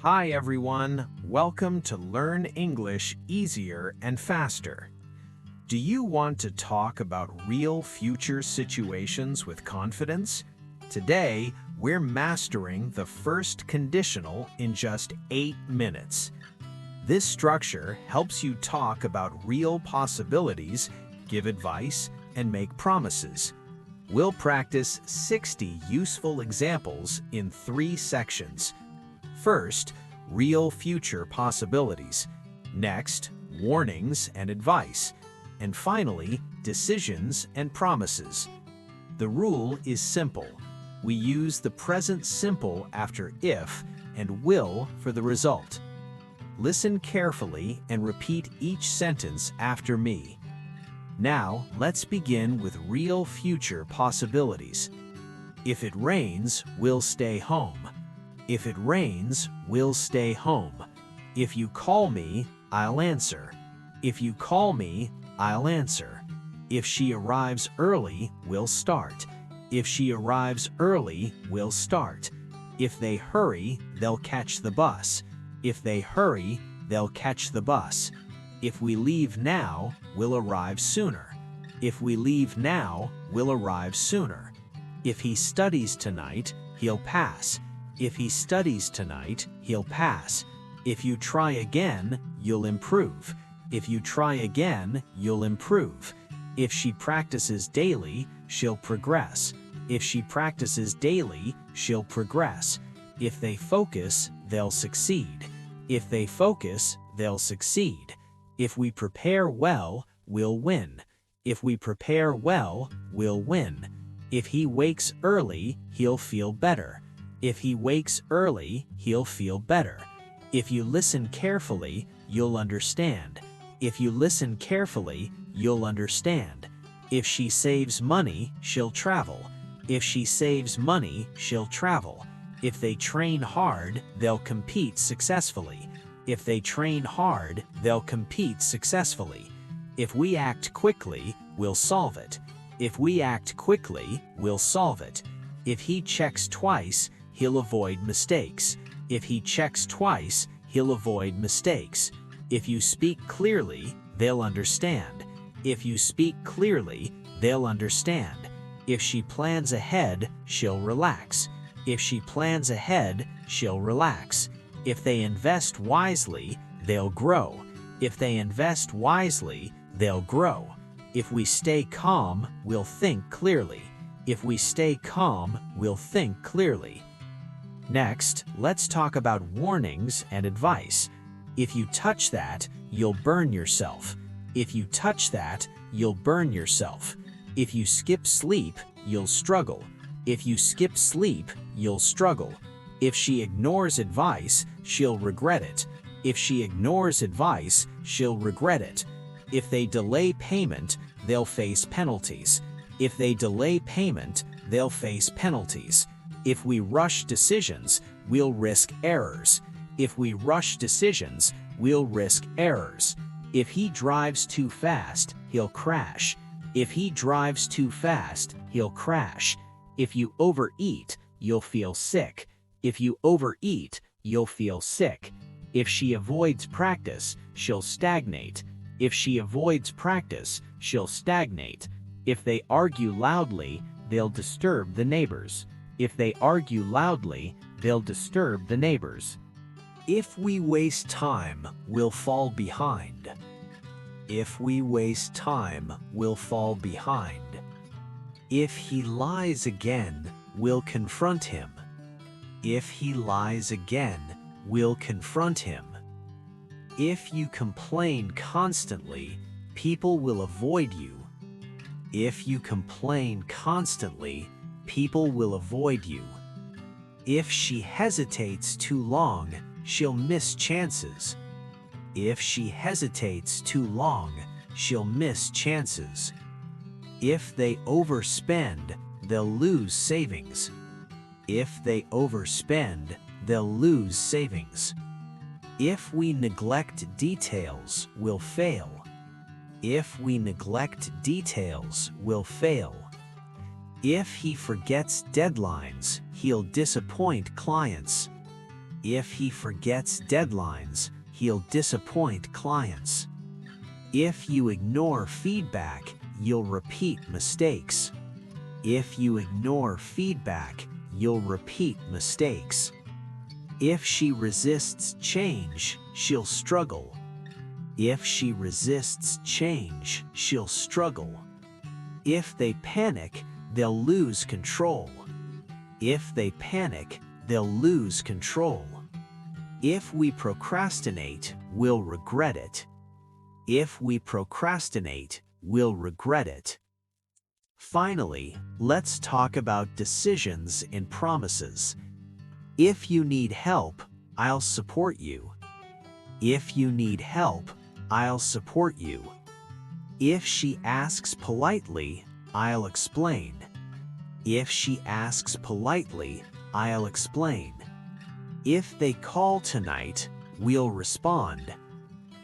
Hi everyone, welcome to Learn English Easier and Faster. Do you want to talk about real future situations with confidence? Today, we're mastering the first conditional in just 8 minutes. This structure helps you talk about real possibilities, give advice, and make promises. We'll practice 60 useful examples in 3 sections. First, real future possibilities. Next, warnings and advice. And finally, decisions and promises. The rule is simple. We use the present simple after if and will for the result. Listen carefully and repeat each sentence after me. Now, let's begin with real future possibilities. If it rains, we'll stay home. If it rains, we'll stay home. If you call me, I'll answer. If you call me, I'll answer. If she arrives early, we'll start. If she arrives early, we'll start. If they hurry, they'll catch the bus. If they hurry, they'll catch the bus. If we leave now, we'll arrive sooner. If we leave now, we'll arrive sooner. If he studies tonight, he'll pass. If he studies tonight, he'll pass. If you try again, you'll improve. If you try again, you'll improve. If she practices daily, she'll progress. If she practices daily, she'll progress. If they focus, they'll succeed. If they focus, they'll succeed. If we prepare well, we'll win. If we prepare well, we'll win. If he wakes early, he'll feel better. If he wakes early, he'll feel better. If you listen carefully, you'll understand. If you listen carefully, you'll understand. If she saves money, she'll travel. If she saves money, she'll travel. If they train hard, they'll compete successfully. If they train hard, they'll compete successfully. If we act quickly, we'll solve it. If we act quickly, we'll solve it. If he checks twice, he'll avoid mistakes. If he checks twice, he'll avoid mistakes. If you speak clearly, they'll understand. If you speak clearly, they'll understand. If she plans ahead, she'll relax. If she plans ahead, she'll relax. If they invest wisely, they'll grow. If they invest wisely, they'll grow. If we stay calm, we'll think clearly. If we stay calm, we'll think clearly. Next, let's talk about warnings and advice. If you touch that, you'll burn yourself. If you touch that, you'll burn yourself. If you skip sleep, you'll struggle. If you skip sleep, you'll struggle. If she ignores advice, she'll regret it. If she ignores advice, she'll regret it. If they delay payment, they'll face penalties. If they delay payment, they'll face penalties. If we rush decisions, we'll risk errors. If we rush decisions, we'll risk errors. If he drives too fast, he'll crash. If he drives too fast, he'll crash. If you overeat, you'll feel sick. If you overeat, you'll feel sick. If she avoids practice, she'll stagnate. If she avoids practice, she'll stagnate. If they argue loudly, they'll disturb the neighbors. If they argue loudly, they'll disturb the neighbors. If we waste time, we'll fall behind. If we waste time, we'll fall behind. If he lies again, we'll confront him. If he lies again, we'll confront him. If you complain constantly, people will avoid you. If you complain constantly, people will avoid you. If she hesitates too long, she'll miss chances. If she hesitates too long, she'll miss chances. If they overspend, they'll lose savings. If they overspend, they'll lose savings. If we neglect details, we'll fail. If we neglect details, we'll fail. If he forgets deadlines, he'll disappoint clients. If he forgets deadlines, he'll disappoint clients. If you ignore feedback, you'll repeat mistakes. If you ignore feedback, you'll repeat mistakes. If she resists change, she'll struggle. If she resists change, she'll struggle. If they panic, they'll lose control. If they panic, they'll lose control. If we procrastinate, we'll regret it. If we procrastinate, we'll regret it. Finally, let's talk about decisions and promises. If you need help, I'll support you. If you need help, I'll support you. If she asks politely, I'll explain. If she asks politely, I'll explain. If they call tonight, we'll respond.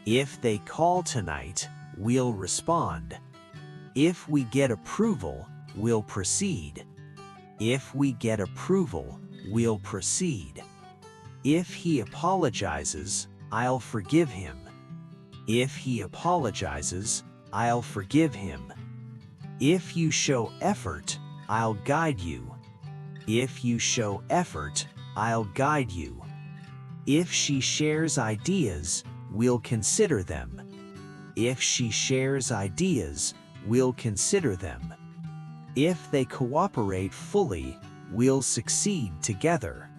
If they call tonight, we'll respond. If we get approval, we'll proceed. If we get approval, we'll proceed. If he apologizes, I'll forgive him. If he apologizes, I'll forgive him. If you show effort, I'll guide you. If you show effort, I'll guide you. If she shares ideas, we'll consider them. If she shares ideas, we'll consider them. If they cooperate fully, we'll succeed together.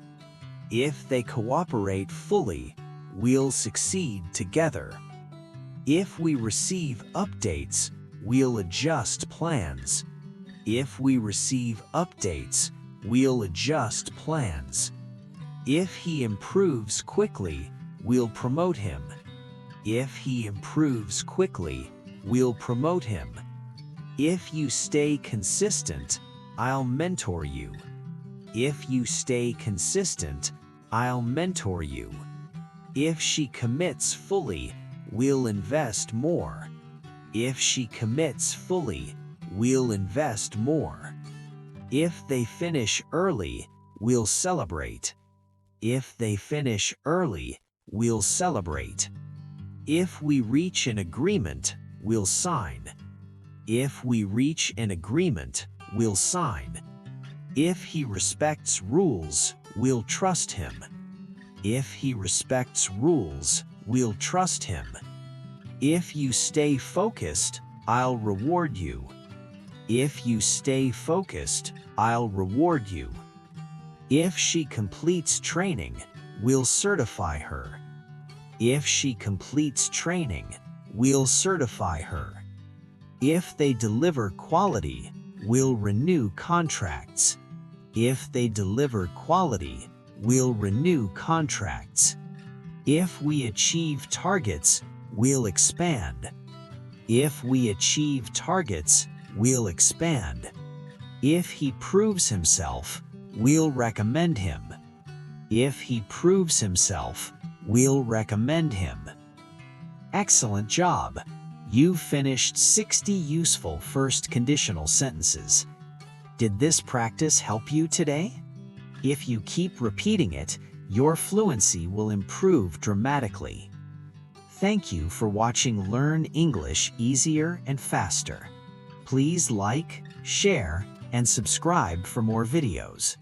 If they cooperate fully, we'll succeed together. If we receive updates, we'll adjust plans. If we receive updates, we'll adjust plans. If he improves quickly, we'll promote him. If he improves quickly, we'll promote him. If you stay consistent, I'll mentor you. If you stay consistent, I'll mentor you. If she commits fully, we'll invest more. If she commits fully, we'll invest more. If they finish early, we'll celebrate. If they finish early, we'll celebrate. If we reach an agreement, we'll sign. If we reach an agreement, we'll sign. If he respects rules, we'll trust him. If he respects rules, we'll trust him. If you stay focused, I'll reward you. If you stay focused, I'll reward you. If she completes training, we'll certify her. If she completes training, we'll certify her. If they deliver quality, we'll renew contracts. If they deliver quality, we'll renew contracts. If we achieve targets, we'll expand. If we achieve targets, we'll expand. If he proves himself, we'll recommend him. If he proves himself, we'll recommend him. Excellent job! You've finished 60 useful first conditional sentences. Did this practice help you today? If you keep repeating it, your fluency will improve dramatically. Thank you for watching Learn English Easier and Faster. Please like, share, and subscribe for more videos.